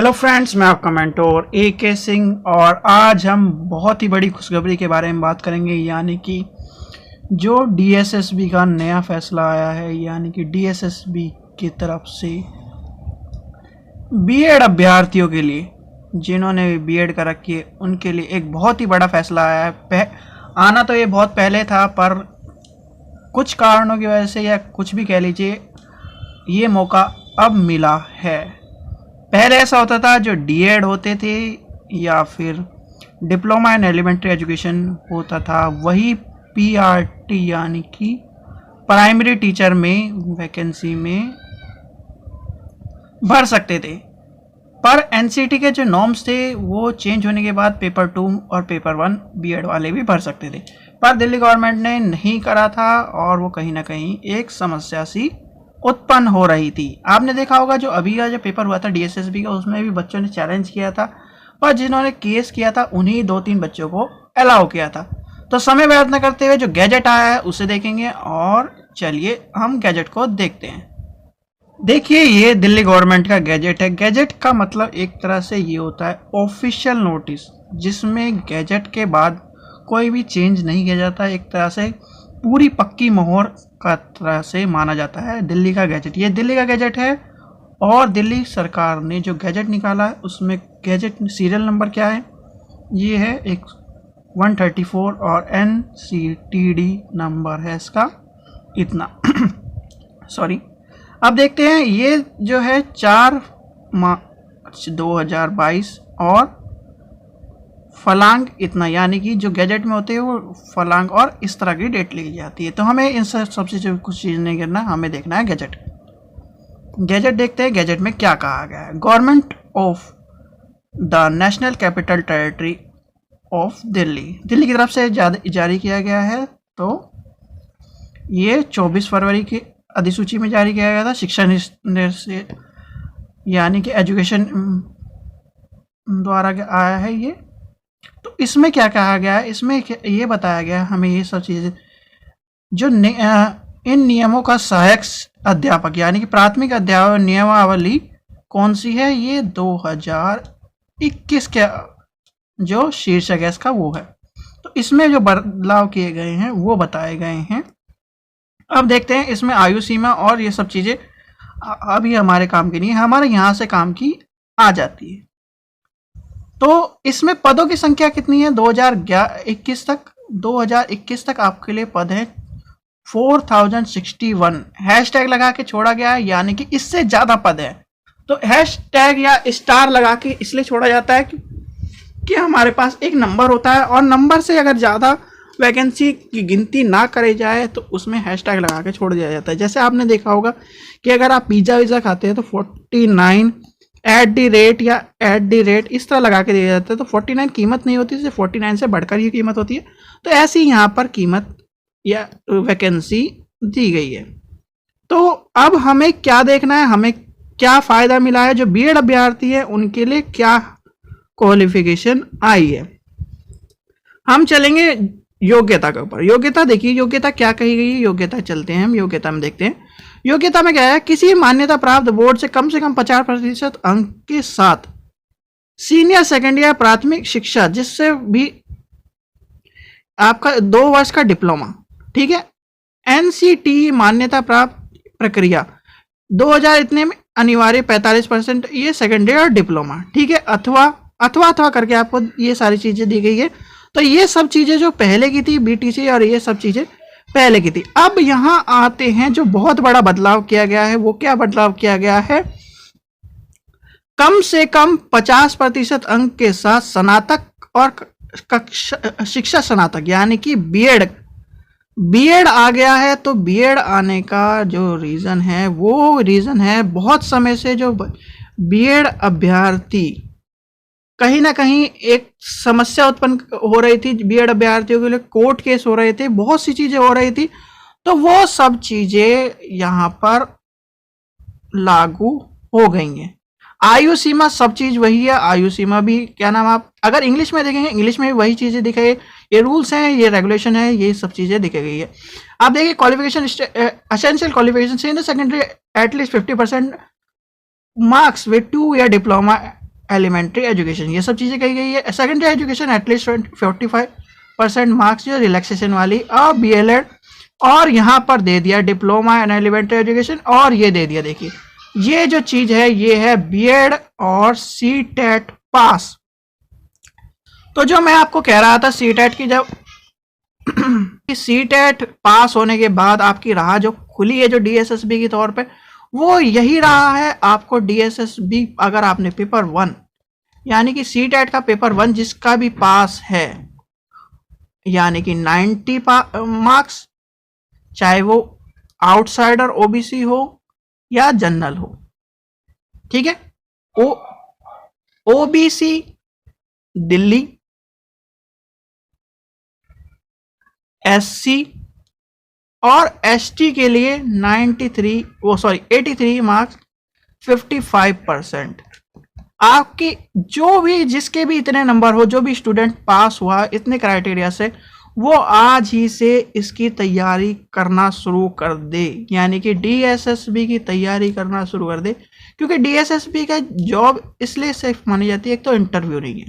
Hello friends, मैं आपका mentor AK Singh और आज हम बहुत ही बड़ी खुशखबरी के बारे में बात करेंगे। यानी कि जो DSSB का नया फैसला आया है, यानी कि DSSB की तरफ से बीएड अभ्यर्थियों के लिए, जिन्होंने बीएड कर रखी है, उनके लिए एक बहुत ही बड़ा फैसला आया है। आना तो ये बहुत पहले था, पर कुछ कारणों की वजह से या कुछ भी कह लीजिए, ये मौका अब मिला है। पहले ऐसा होता था, जो डीएड होते थे या फिर डिप्लोमा इन एलिमेंट्री एजुकेशन होता था, वही PRT यानी कि प्राइमरी टीचर में वैकेंसी में भर सकते थे। पर NCT के जो नॉर्म्स थे वो चेंज होने के बाद पेपर 2 और पेपर 1 बीएड वाले भी भर सकते थे, पर दिल्ली गवर्नमेंट ने नहीं करा था और वो कहीं ना कहीं एक समस्या सी उत्पन्न हो रही थी। आपने देखा होगा जो अभी का जो पेपर हुआ था DSSB का, उसमें भी बच्चों ने चैलेंज किया था, पर जिन्होंने केस किया था उन्हीं 2-3 बच्चों को अलाउ किया था। तो समय व्यर्थ न करते हुए जो गैजेट आया है उसे देखेंगे, और चलिए हम गैजेट को देखते हैं। देखिए, ये दिल्ली गवर्नमेंट का गैजेट है। गैजेट का मतलब एक तरह से ये होता है ऑफिशियल नोटिस, जिसमें गैजेट के बाद कोई भी चेंज नहीं किया जाता। एक तरह से पूरी पक्की मोहर का तरह से माना जाता है दिल्ली का गैजेट। ये दिल्ली का गैजेट है और दिल्ली सरकार ने जो गैजेट निकाला है उसमें गैजेट सीरियल नंबर क्या है, ये है 134 और NCTD नंबर है इसका इतना सॉरी। अब देखते हैं, ये जो है 4 मार्च 2022 और फलांग इतना, यानी कि जो गैजेट में होते हैं वो फलांग और इस तरह की डेट लिखी जाती है। तो हमें इन सबसे जो कुछ चीज़ नहीं करना, हमें देखना है गैजेट। गैजेट देखते हैं गैजेट में क्या कहा गया है। Government of the national capital territory of Delhi, Delhi की तरफ से जारी किया गया है। तो ये 24 फरवरी की अधिसूची में जारी किया गया था। शिक्षा निर्देश यानी कि एजुकेशन द्वारा आया है ये। तो इसमें क्या कहा गया है, इसमें ये बताया गया है हमें ये सब चीज़ें, जो इन नियमों का सहायक अध्यापक यानी कि प्राथमिक अध्यापक नियमावली कौन सी है, ये 2021 के जो शीर्षक है इसका वो है। तो इसमें जो बदलाव किए गए हैं वो बताए गए हैं। अब देखते हैं इसमें आयु सीमा और ये सब चीज़ें अभी हमारे काम की नहीं है, हमारे यहाँ से काम की आ जाती है। तो इसमें पदों की संख्या कितनी है 2021 तक आपके लिए पद है 4061। हैशटैग लगा के छोड़ा गया है, यानी कि इससे ज़्यादा पद है। तो हैशटैग या स्टार लगा के इसलिए छोड़ा जाता है कि हमारे पास एक नंबर होता है, और नंबर से अगर ज़्यादा वैकेंसी की गिनती ना करे जाए तो उसमें हैशटैग लगा के छोड़ दिया जाता है। जैसे आपने देखा होगा कि अगर आप पिज़्ज़ा वीज़ा खाते हैं तो 49 @ या @ इस तरह लगा के दिया जाता है। तो 49 कीमत नहीं होती, सिर्फ 49 से बढ़कर ये कीमत होती है। तो ऐसी यहाँ पर कीमत या वैकेंसी दी गई है। तो अब हमें क्या देखना है, हमें क्या फ़ायदा मिला है, जो बीएड अभ्यर्थी है उनके लिए क्या क्वालिफिकेशन आई है। हम चलेंगे योग्यता के ऊपर। योग्यता देखिए, योग्यता क्या कही गई है, योग्यता चलते हैं हम योग्यता में देखते हैं। योग्यता में क्या है, किसी मान्यता प्राप्त बोर्ड से कम 50% अंक के साथ सीनियर सेकेंडरी या प्राथमिक शिक्षा, जिससे भी आपका 2 वर्ष का डिप्लोमा, ठीक है। NCT मान्यता प्राप्त प्रक्रिया 2000 इतने में अनिवार्य 45%, ये सेकेंडरी और डिप्लोमा, ठीक है। अथवा करके आपको ये सारी चीजें दी गई है। तो ये सब चीजें जो पहले की थी BTC और ये सब चीजें पहले की थी। अब यहाँ आते हैं जो बहुत बड़ा बदलाव किया गया है। वो क्या बदलाव किया गया है, कम से कम 50% अंक के साथ स्नातक और शिक्षा स्नातक यानी कि बीएड आ गया है। तो बीएड आने का जो रीज़न है वो रीज़न है, बहुत समय से जो बीएड अभ्यर्थी कहीं ना कहीं एक समस्या उत्पन्न हो रही थी बीएड अभ्यर्थियों के लिए, कोर्ट केस हो रहे थे, बहुत सी चीज़ें हो रही थी। तो वो सब चीज़ें यहाँ पर लागू हो गई हैं। आयु सीमा सब चीज़ वही है, आयु सीमा भी क्या नाम, आप अगर इंग्लिश में देखेंगे इंग्लिश में भी वही चीज़ें दिखाई, ये रूल्स हैं, ये रेगुलेशन है, ये सब चीज़ें दिखाई गई है। आप देखिए qualification, essential qualification in the secondary at least 50% marks with 2-year diploma elementary education, ये सब चीज़ें कही गई है। सेकेंडरी एजुकेशन एटलीस्ट 45% मार्क्स जो रिलैक्सेशन वाली, और BLED, और यहाँ पर दे दिया डिप्लोमा इन एलिमेंट्री एजुकेशन, और ये दे दिया, देखिए ये जो चीज़ है ये है B.Ed और CTET पास। तो जो मैं आपको कह रहा था CTET की, जब CTET पास होने के बाद आपकी राह जो खुली है जो DSSB के तौर पे, वो यही रहा है। आपको DSSB अगर आपने पेपर 1 यानी कि CTET का पेपर 1 जिसका भी पास है, यानी कि 90 मार्क्स, चाहे वो आउटसाइडर OBC हो या जनरल हो, ठीक है। OBC दिल्ली, SC और ST के लिए 83 मार्क्स 55%। आपकी जो भी जिसके भी इतने नंबर हो, जो भी स्टूडेंट पास हुआ इतने क्राइटेरिया से, वो आज ही से इसकी तैयारी करना शुरू कर दे, यानी कि DSSB की तैयारी करना शुरू कर दे। क्योंकि DSSB का जॉब इसलिए सेफ मानी जाती है, एक तो इंटरव्यू नहीं है।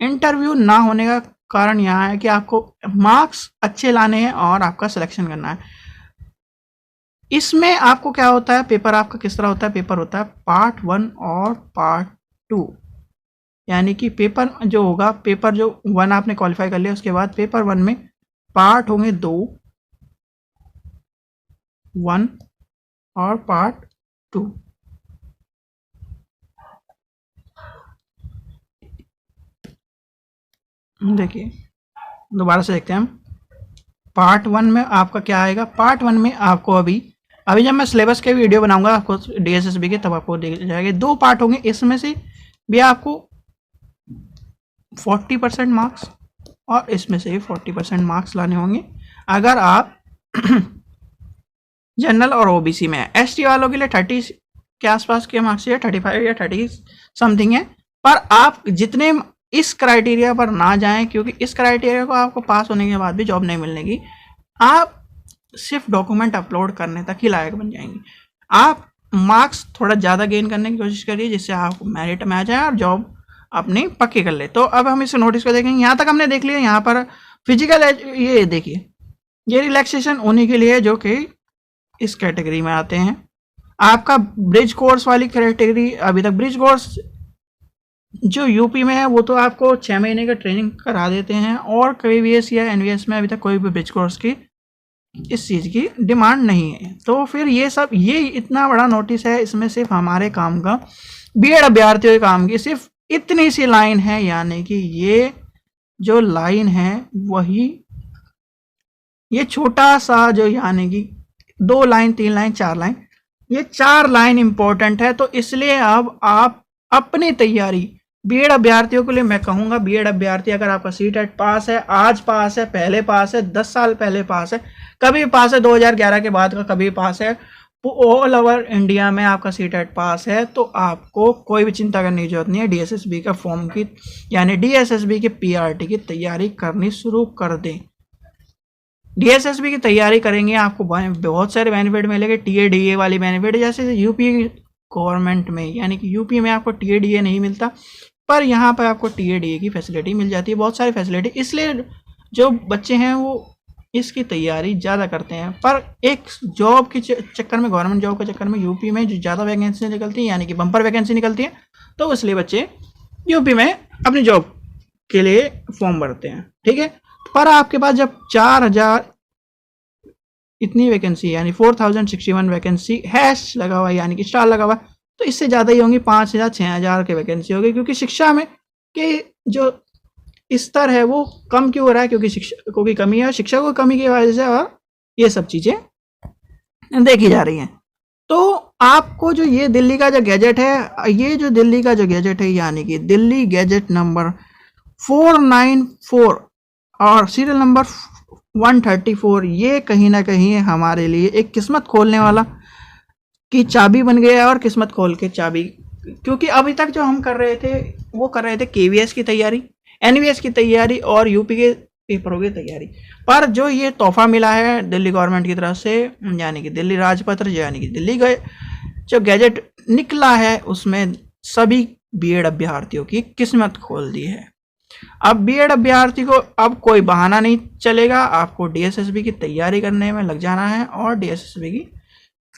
इंटरव्यू ना होने का कारण यहाँ है कि आपको मार्क्स अच्छे लाने हैं और आपका सिलेक्शन करना है। इसमें आपको क्या होता है, पेपर आपका किस तरह होता है, पेपर होता है पार्ट 1 और पार्ट 2, यानी कि पेपर जो होगा, पेपर जो 1 आपने क्वालिफाई कर लिया, उसके बाद पेपर 1 में पार्ट होंगे 2, 1 और पार्ट 2। देखिए दोबारा से देखते हैं हम। पार्ट 1 में आपका क्या आएगा, पार्ट 1 में आपको अभी जब मैं सिलेबस के वीडियो बनाऊंगा आपको DSSB के, तब आपको देख जाएंगे 2 पार्ट होंगे। इसमें से भी आपको 40% मार्क्स और इसमें से 40% मार्क्स लाने होंगे अगर आप जनरल और OBC में है। ST वालों के लिए 30 के आसपास के मार्क्स है, 35 या 30 समथिंग है। पर आप जितने इस क्राइटेरिया पर ना जाएं, क्योंकि इस क्राइटेरिया को आपको पास होने के बाद भी जॉब नहीं मिलने की, आप सिर्फ डॉक्यूमेंट अपलोड करने तक ही लायक बन जाएंगे। आप मार्क्स थोड़ा ज़्यादा गेन करने की कोशिश करिए, जिससे आप मेरिट में आ जाए और जॉब अपनी पक्की कर ले। तो अब हम इस नोटिस को देखेंगे। यहाँ तक हमने देख लिया। यहाँ पर फिजिकल, ये देखिए, ये रिलैक्सेशन उन्हीं के लिए जो कि इस कैटेगरी में आते हैं। आपका ब्रिज कोर्स वाली कैटेगरी, अभी तक ब्रिज कोर्स जो यूपी में है वो तो आपको 6 महीने का ट्रेनिंग करा देते हैं, और KVS या NVS में अभी तक कोई भी ब्रिज कोर्स की इस चीज़ की डिमांड नहीं है। तो फिर ये इतना बड़ा नोटिस है, इसमें सिर्फ हमारे काम का, B.Ed अभ्यर्थियों के काम की सिर्फ इतनी सी लाइन है, यानी कि ये जो लाइन है वही, ये छोटा सा जो, यानी कि 2 लाइन 3 लाइन 4 लाइन, ये 4 लाइन इंपॉर्टेंट है। तो इसलिए अब आप अपनी तैयारी, B.Ed अभ्यर्थियों के लिए मैं कहूँगा, B.Ed अभ्यर्थी अगर आपका CTET पास है, आज पास है, पहले पास है, 10 साल पहले पास है, कभी पास है, 2011 के बाद का कभी पास है, ऑल ओवर इंडिया में आपका CTET पास है, तो आपको कोई भी चिंता करने की जरूरत नहीं है। DSSB का फॉर्म की, यानी DSSB के PRT की तैयारी करनी शुरू कर दें। DSSB की तैयारी करेंगे, आपको बहुत सारे बेनिफिट मिलेंगे। TA-DA वाली बेनिफिट, जैसे यूपी गवर्नमेंट में, यानी कि यूपी में आपको TA-DA नहीं मिलता, पर यहाँ पर आपको TA-DA की फैसिलिटी मिल जाती है, बहुत सारी फैसिलिटी। इसलिए जो बच्चे हैं वो इसकी तैयारी ज़्यादा करते हैं। पर एक जॉब के चक्कर में, गवर्नमेंट जॉब के चक्कर में यूपी में जो ज़्यादा वैकेंसी निकलती है, यानी कि बम्पर वैकेंसी निकलती है, तो इसलिए बच्चे यूपी में अपनी जॉब के लिए फॉर्म भरते हैं, ठीक है। पर आपके पास जब 4000 इतनी वैकेंसी, यानी 4061 वैकेंसी हैश लगा हुआ, यानी कि स्टार लगा हुआ, तो इससे ज़्यादा ही होंगी, 5000 6000 की वैकेंसी होगी। क्योंकि शिक्षा में के जो स्तर है वो कम क्यों हो रहा है, क्योंकि शिक्षकों की कमी है, शिक्षकों की कमी की वजह से, और ये सब चीज़ें देखी जा रही हैं। तो आपको जो ये दिल्ली का जो गैजेट है, ये जो दिल्ली का जो गैजेट है, यानी कि दिल्ली गैजेट नंबर 494 और सीरियल नंबर 134, ये कहीं ना कहीं हमारे लिए एक किस्मत खोलने वाला की चाबी बन गया है, और किस्मत खोल के चाबी, क्योंकि अभी तक जो हम कर रहे थे वो कर रहे थे KVS की तैयारी, NVS की तैयारी और यूपी के पेपरों की तैयारी। पर जो ये तोहफा मिला है दिल्ली गवर्नमेंट की तरफ से, यानी कि दिल्ली राजपत्र, यानी कि दिल्ली जो गैजेट निकला है, उसमें सभी बीएड अभ्यर्थियों की किस्मत खोल दी है। अब बीएड अभ्यर्थी को अब कोई बहाना नहीं चलेगा, आपको डीएसएसबी की तैयारी करने में लग जाना है और डीएसएसबी की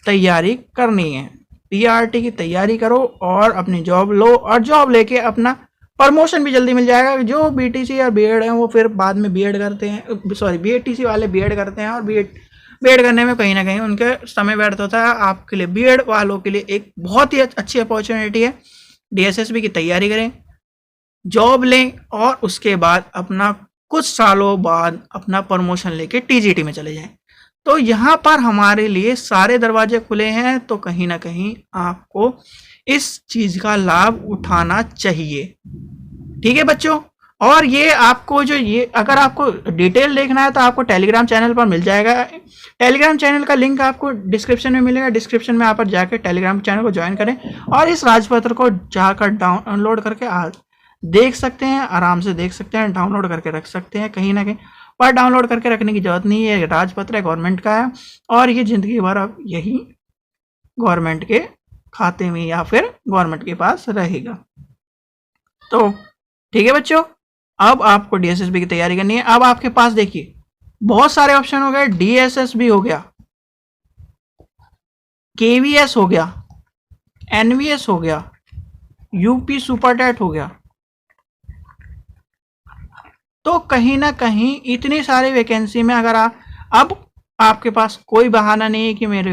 तैयारी करनी है। पीआरटी की तैयारी करो और अपनी जॉब लो, और जॉब लेके अपना प्रमोशन भी जल्दी मिल जाएगा। जो बीटीसी और बीएड है वो फिर बाद में बीएड करते हैं, सॉरी बीटीसी वाले बीएड करते हैं और बीएड करने में कहीं ना कहीं उनका समय व्यर्थ होता है। आपके लिए बीएड वालों के लिए एक बहुत ही अच्छी अपॉर्चुनिटी है। डीएसएसबी की तैयारी करें, जॉब लें और उसके बाद अपना कुछ सालों बाद अपना प्रमोशन लेके टीजीटी में चले जाएं। तो यहाँ पर हमारे लिए सारे दरवाजे खुले हैं, तो कहीं ना कहीं आपको इस चीज का लाभ उठाना चाहिए। ठीक है बच्चों, और ये आपको जो ये अगर आपको डिटेल देखना है तो आपको टेलीग्राम चैनल पर मिल जाएगा। टेलीग्राम चैनल का लिंक आपको डिस्क्रिप्शन में मिलेगा। डिस्क्रिप्शन में आप पर जाकर टेलीग्राम चैनल को ज्वाइन करें और इस राजपत्र को जाकर डाउनलोड करके देख सकते हैं, आराम से देख सकते हैं, डाउनलोड करके रख सकते हैं। कहीं ना कहीं पर डाउनलोड करके रखने की जरूरत नहीं है, राजपत्र है, गवर्नमेंट का है और ये जिंदगी भर अब यही गवर्नमेंट के खाते में या फिर गवर्नमेंट के पास रहेगा। तो ठीक है बच्चों, अब आपको डीएसएसबी की तैयारी करनी है। अब आपके पास देखिए बहुत सारे ऑप्शन हो गए। डीएसएसबी हो गया, केवीएस हो गया, एनवीएस हो गया, यूपी सुपरटेट हो गया। तो कहीं ना कहीं इतनी सारी वैकेंसी में अगर अब आपके पास कोई बहाना नहीं है कि मेरे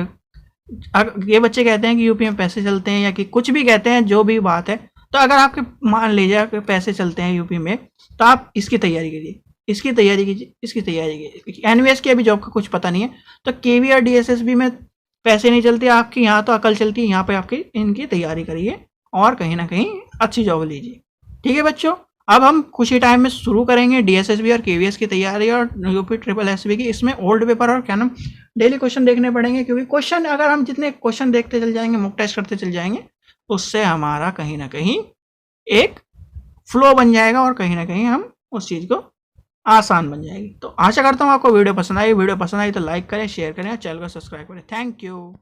ये बच्चे कहते हैं कि यूपी में पैसे चलते हैं या कि कुछ भी कहते हैं, जो भी बात है, तो अगर आपके मान लीजिए कि पैसे चलते हैं यूपी में तो आप इसकी तैयारी कीजिए, इसकी तैयारी कीजिए, इसकी तैयारी कीजिए। एनवीएस की अभी जॉब का कुछ पता नहीं है, तो केवी और डीएसएसबी में पैसे नहीं चलते आपकी, यहाँ तो अकल चलती है। यहाँ पे आपकी इनकी तैयारी करिए और कहीं ना कहीं अच्छी जॉब लीजिए। ठीक है बच्चों, अब हम कुछ ही टाइम में शुरू करेंगे डीएसएसबी और केवीएस की तैयारी और यूपी ट्रिपल एसबी की। इसमें ओल्ड पेपर और क्या नाम डेली क्वेश्चन देखने पड़ेंगे, क्योंकि क्वेश्चन अगर हम जितने क्वेश्चन देखते चल जाएंगे, मॉक टेस्ट करते चल जाएंगे, उससे हमारा कहीं ना कहीं एक फ्लो बन जाएगा और कहीं ना कहीं हम उस चीज़ को आसान बन जाएगी। तो आशा करता हूँ आपको वीडियो पसंद आई। वीडियो पसंद आई तो लाइक करें, शेयर करें और चैनल को सब्सक्राइब करें। Thank you.